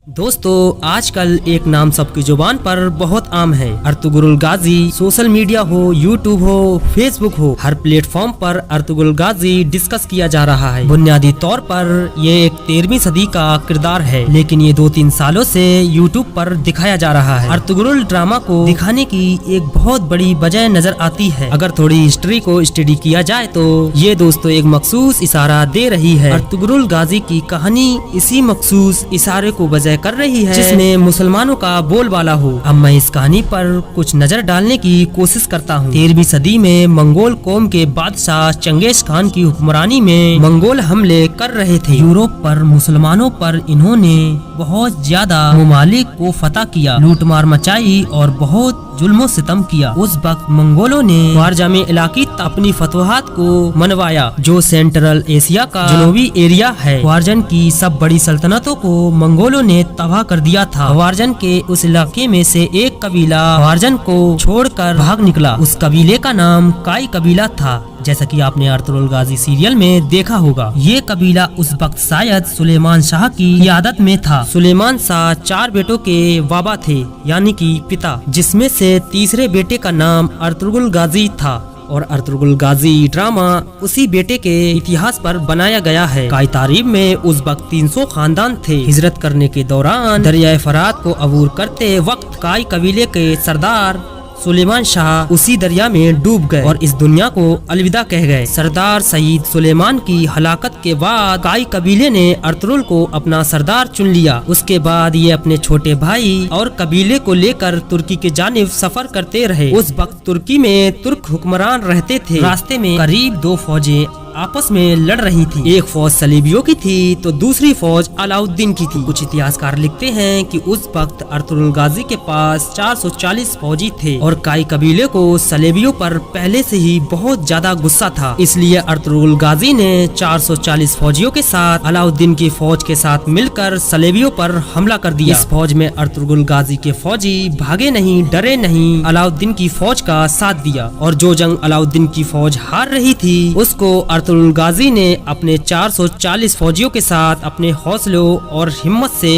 दोस्तों आजकल एक नाम सबकी जुबान पर बहुत आम है, अर्तुगरुल गाजी। सोशल मीडिया हो, यूट्यूब हो, फेसबुक हो, हर प्लेटफॉर्म पर अर्तुगरुल गाजी डिस्कस किया जा रहा है। बुनियादी तौर पर ये एक 13वीं सदी का किरदार है, लेकिन ये 2-3 सालों से यूट्यूब पर दिखाया जा रहा है। अर्तुगरुल ड्रामा को दिखाने की एक बहुत बड़ी वजह नजर आती है। अगर थोड़ी हिस्ट्री को स्टडी किया जाए तो ये दोस्तों एक मखसूस इशारा दे रही है। अर्तुगरुल गाजी की कहानी इसी मखसूस इशारे को वजह कर रही है, जिसमें मुसलमानों का बोलबाला हो। अब मैं इस कहानी पर कुछ नजर डालने की कोशिश करता हूँ। 13वीं सदी में मंगोल कौम के बादशाह चंगेज खान की हुक्मरानी में मंगोल हमले कर रहे थे यूरोप पर। मुसलमानों पर इन्होंने बहुत ज्यादा ममालिक को फतह किया, लूटमार मचाई और बहुत जुल्मो सितम किया। उस वक्त मंगोलों ने ख्वारजा में इलाकी अपनी फतवाहत को मनवाया, जो सेंट्रल एशिया का जनूबी एरिया है। ख्वारजन की सब बड़ी सल्तनतों को मंगोलों ने तबाह कर दिया था। ख्वारजन के उस इलाके में से एक कबीला ख्वारजन को छोड़कर भाग निकला। उस कबीले का नाम काई कबीला था, जैसा कि आपने अर्तुगरुल गाजी सीरियल में देखा होगा। ये कबीला उस वक्त शायद सुलेमान शाह की क़ियादत में था। सुलेमान शाह 4 बेटों के बाबा थे, यानी कि पिता, जिसमें से तीसरे बेटे का नाम अर्तुगरुल गाजी था। और अर्तुगरुल गाजी ड्रामा उसी बेटे के इतिहास पर बनाया गया है। काई तारीब में उस वक्त 300 खानदान थे। हिजरत करने के दौरान दरियाए फरात को अबूर करते वक्त काई कबीले के सरदार सुलेमान शाह उसी दरिया में डूब गए और इस दुनिया को अलविदा कह गए। सरदार सईद सुलेमान की हलाकत के बाद काई कबीले ने अर्तुगरुल को अपना सरदार चुन लिया। उसके बाद ये अपने छोटे भाई और कबीले को लेकर तुर्की के जानिब सफर करते रहे। उस वक्त तुर्की में तुर्क हुक्मरान रहते थे। रास्ते में करीब 2 फौजें आपस में लड़ रही थी। एक फौज सलीबियों की थी तो दूसरी फौज अलाउद्दीन की थी। कुछ इतिहासकार लिखते हैं कि उस वक्त अर्तुगरुल गाजी के पास 440 फौजी थे और काई कबीले को सलेबियों पर पहले से ही बहुत ज्यादा गुस्सा था। इसलिए अर्तुगरुल गाजी ने 440 फौजियों के साथ अलाउद्दीन की फौज के साथ मिलकर सलेबियों पर हमला कर दिया। इस फौज में अर्तुगरुल गाजी के फौजी भागे नहीं, डरे नहीं, अलाउद्दीन की फौज का साथ दिया और जो जंग अलाउद्दीन की फौज हार रही थी उसको अर्तुगरुल गाजी ने अपने 440 फौजियों के साथ अपने हौसलों और हिम्मत से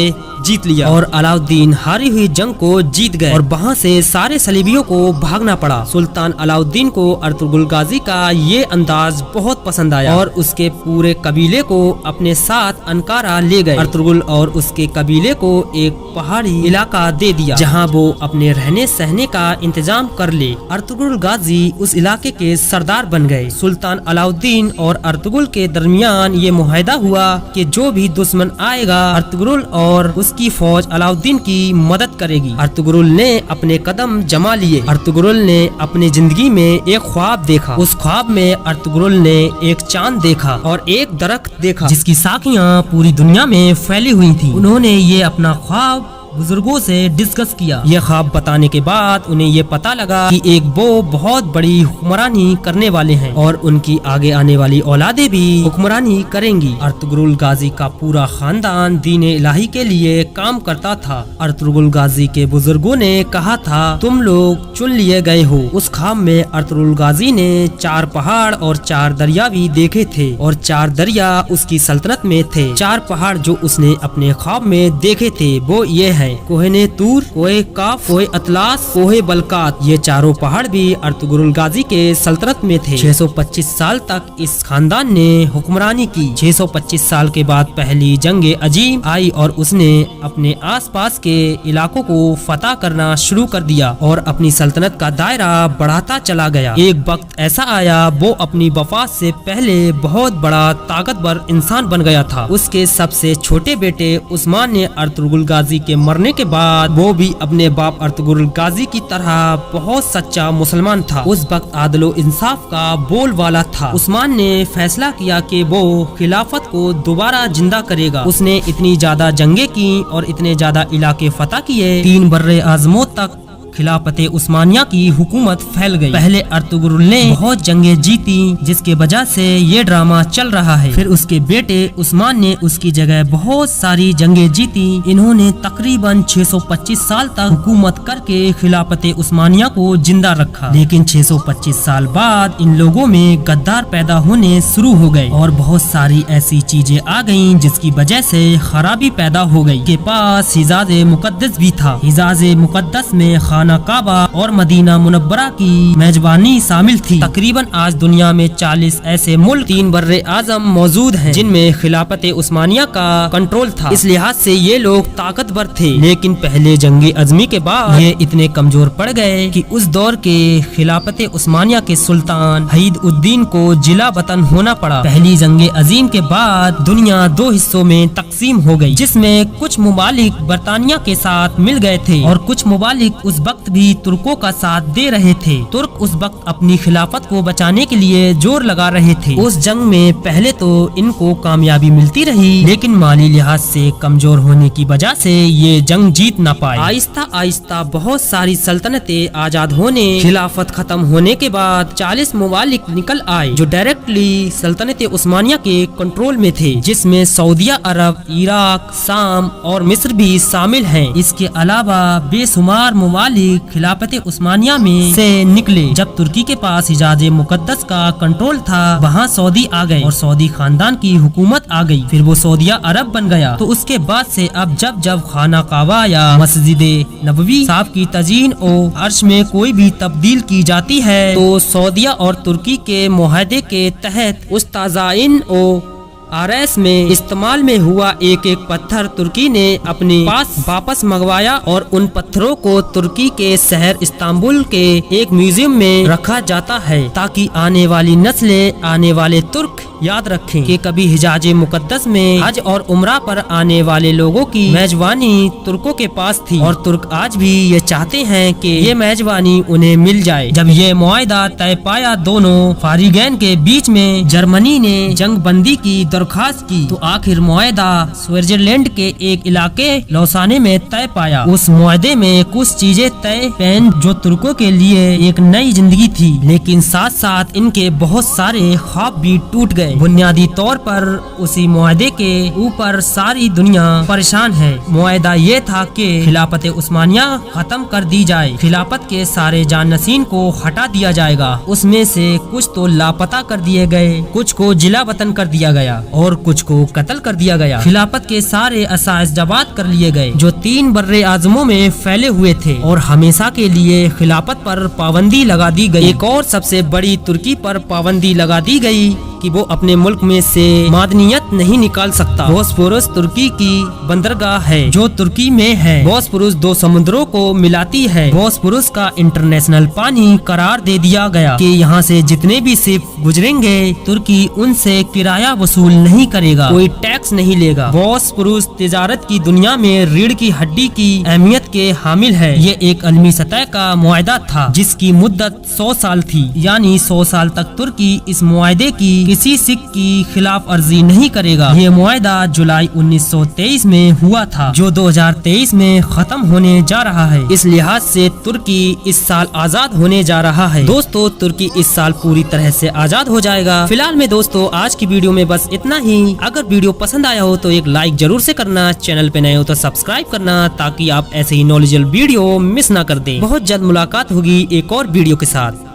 जीत लिया और अलाउद्दीन हारी हुई जंग को जीत गए और वहां से सारे सलीबियों को भागना पड़ा। सुल्तान अलाउद्दीन को अर्तुगरुल गाजी का ये अंदाज बहुत पसंद आया और उसके पूरे कबीले को अपने साथ अंकारा ले गए। अर्तुगरुल और उसके कबीले को एक पहाड़ी इलाका दे दिया जहां वो अपने रहने सहने का इंतजाम कर ले। अर्तुगरुल गाजी उस इलाके के सरदार बन गए। सुल्तान अलाउद्दीन और अर्तुगरुल के दरमियान ये मुआहदा हुआ कि जो भी दुश्मन आएगा अर्तुगरुल और उसकी फौज अलाउद्दीन की मदद करेगी। अर्तुगरुल ने अपने कदम जमा लिए। अर्तुगरुल ने अपनी जिंदगी में एक ख्वाब देखा। उस ख्वाब में अर्तुगरुल ने एक चांद देखा और एक दरख्त देखा जिसकी शाखियाँ पूरी दुनिया में फैली हुई थी। उन्होंने ये अपना ख्वाब बुजुर्गों से डिस्कस किया। ये ख्वाब बताने के बाद उन्हें ये पता लगा कि एक वो बहुत बड़ी हुक्मरानी करने वाले हैं और उनकी आगे आने वाली औलादें भी हुक्मरानी करेंगी। अर्तुगरुल गाजी का पूरा खानदान दीन इलाही के लिए काम करता था। अर्तुगरुल गाजी के बुजुर्गों ने कहा था, तुम लोग चुन लिए गए हो। उस ख्वाब में अर्तुगरुल गाजी ने 4 पहाड़ और 4 दरिया भी देखे थे और 4 दरिया उसकी सल्तनत में थे। 4 पहाड़ जो उसने अपने ख्वाब में देखे थे वो ये है कोहे तूर, कोहे काफ, कोहे अतलास, कोहे बलकात। ये चारों पहाड़ भी अर्तुगरुल गाजी के सल्तनत में थे। 625 साल तक इस खानदान ने हुक्मरानी की। 625 साल के बाद पहली जंगे अजीम आई और उसने अपने आसपास के इलाकों को फतह करना शुरू कर दिया और अपनी सल्तनत का दायरा बढ़ाता चला गया। एक वक्त ऐसा आया वो अपनी वफात से पहले बहुत बड़ा ताकतवर इंसान बन गया था। उसके सबसे छोटे बेटे उस्मान ने अर्तुगरुल गाजी के मरने के बाद वो भी अपने बाप अर्तुगरुल गाजी की तरह बहुत सच्चा मुसलमान था। उस वक्त आदलो इंसाफ का बोलबाला था। उस्मान ने फैसला किया कि वो खिलाफत को दोबारा जिंदा करेगा। उसने इतनी ज्यादा जंगे की और इतने ज्यादा इलाके फतह किए, 3 बर्रे आजमों तक खिलाफत उस्मानिया की हुकूमत फैल गई। पहले अर्तुगरुल ने बहुत जंगें जीती, जिसके वजह से ये ड्रामा चल रहा है। फिर उसके बेटे उस्मान ने उसकी जगह बहुत सारी जंगें जीती। इन्होंने तकरीबन 625 साल तक हुकूमत करके खिलाफत उस्मानिया को जिंदा रखा। लेकिन 625 साल बाद इन लोगों में गद्दार पैदा होने शुरू हो गए और बहुत सारी ऐसी चीजें आ गईं जिसकी वजह से खराबी पैदा हो गई। के पास हिजाज मुकद्दस भी था। हिजाज मुकद्दस में खाना काबा और मदीना मुनव्वरा की मेजबानी शामिल थी। तकरीबन आज दुनिया में 40 ऐसे मुल्क 3 बर्रे आजम मौजूद हैं जिनमें खिलाफत उस्मानिया का कंट्रोल था। इस लिहाज से ये लोग ताकतवर थे। लेकिन पहले जंग अजमी के बाद ये इतने कमजोर पड़ गए कि उस दौर के खिलाफत उस्मानिया के सुल्तान हईद उद्दीन को जिला वतन होना पड़ा। पहली जंग अजीम के बाद दुनिया 2 हिस्सों में तकसीम हो गई, जिसमें कुछ मुमालिक बरतानिया के साथ मिल गए थे और कुछ मुमालिक उस वक्त भी तुर्कों का साथ दे रहे थे। तुर्क उस वक्त अपनी खिलाफत को बचाने के लिए जोर लगा रहे थे। उस जंग में पहले तो इनको कामयाबी मिलती रही, लेकिन माली लिहाज से कमजोर होने की वजह से ये जंग जीत न पाए। आहिस्ता आहिस्ता बहुत सारी सल्तनतें आजाद होने, खिलाफत खत्म होने के बाद 40 मुमालिक निकल आए जो डायरेक्टली सल्तनत उस्मानिया के कंट्रोल में थे, जिसमें सऊदिया अरब, इराक, शाम और मिस्र भी शामिल हैं। इसके अलावा बेशुमार मुमालिक खिलाफत उस्मानिया में से निकले। जब तुर्की के पास हिजाज मुकद्दस का कंट्रोल था, वहाँ सऊदी आ गए और सऊदी खानदान की हुकूमत आ गई। फिर वो सऊदिया अरब बन गया। तो उसके बाद से अब जब खाना काबा या मस्जिद नबवी साहब की तजीन और अर्श में कोई भी तब्दील की जाती है, तो सऊदिया और तुर्की के मुआहदे के तहत उस ताज़ाइन और आरएस में इस्तेमाल में हुआ एक एक पत्थर तुर्की ने अपने पास वापस मंगवाया और उन पत्थरों को तुर्की के शहर इस्तांबुल के एक म्यूजियम में रखा जाता है, ताकि आने वाली नस्लें, आने वाले तुर्क याद रखें कि कभी हिजाज मुकद्दस में हज और उम्रा पर आने वाले लोगों की मेजबानी तुर्कों के पास थी और तुर्क आज भी ये चाहते हैं कि ये मेजबानी उन्हें मिल जाए। जब ये मुआहदा तय पाया दोनों फारिगैन के बीच में, जर्मनी ने जंग बंदी की दरखास्त की, तो आखिर मुआहदा स्विट्जरलैंड के एक इलाके लौसाने में तय पाया। उस मुआहदे में कुछ चीजें तय पैन जो तुर्कों के लिए एक नई जिंदगी थी, लेकिन साथ साथ इनके बहुत सारे ख्वाब भी टूट गए। बुनियादी तौर पर उसी मुआहदे के ऊपर सारी दुनिया परेशान है। मुआहदा ये था कि खिलाफत उस्मानिया खत्म कर दी जाए, खिलाफत के सारे जानशीन को हटा दिया जाएगा। उसमें से कुछ तो लापता कर दिए गए, कुछ को जिला वतन कर दिया गया और कुछ को कत्ल कर दिया गया। खिलाफत के सारे असाइस जबात कर लिए गए जो 3 बर्रे आजमों में फैले हुए थे और हमेशा के लिए खिलाफत पर पाबंदी लगा दी गई। एक और सबसे बड़ी तुर्की पर पाबंदी लगा दी गई कि वो अपने मुल्क में से मादनियत नहीं निकाल सकता। बोस्पोरस तुर्की की बंदरगाह है जो तुर्की में है। बोस्पोरस 2 समुद्रों को मिलाती है। बोस्पोरस का इंटरनेशनल पानी करार दे दिया गया कि यहाँ से जितने भी शिप गुजरेंगे, तुर्की उनसे किराया वसूल नहीं करेगा, कोई टैक्स नहीं लेगा। बोस्पोरस तिजारत की दुनिया में रीढ़ की हड्डी की अहमियत के हामिल है। ये एक अलमी सतह का मुआहदा था जिसकी मुद्दत 100 साल थी, यानी 100 साल तक तुर्की इस मुआहदे की किसी सिख की खिलाफ अर्जी नहीं करेगा। ये मुआहदा जुलाई 1923 में हुआ था जो 2023 में खत्म होने जा रहा है। इस लिहाज से तुर्की इस साल आजाद होने जा रहा है। दोस्तों, तुर्की इस साल पूरी तरह से आजाद हो जाएगा। फिलहाल में दोस्तों आज की वीडियो में बस इतना ही। अगर वीडियो पसंद आया हो तो एक लाइक जरूर से करना, चैनल पे नए हो तो सब्सक्राइब करना, ताकि आप ऐसे ही नॉलेजेबल वीडियो मिस ना कर दें। बहुत जल्द मुलाकात होगी एक और वीडियो के साथ।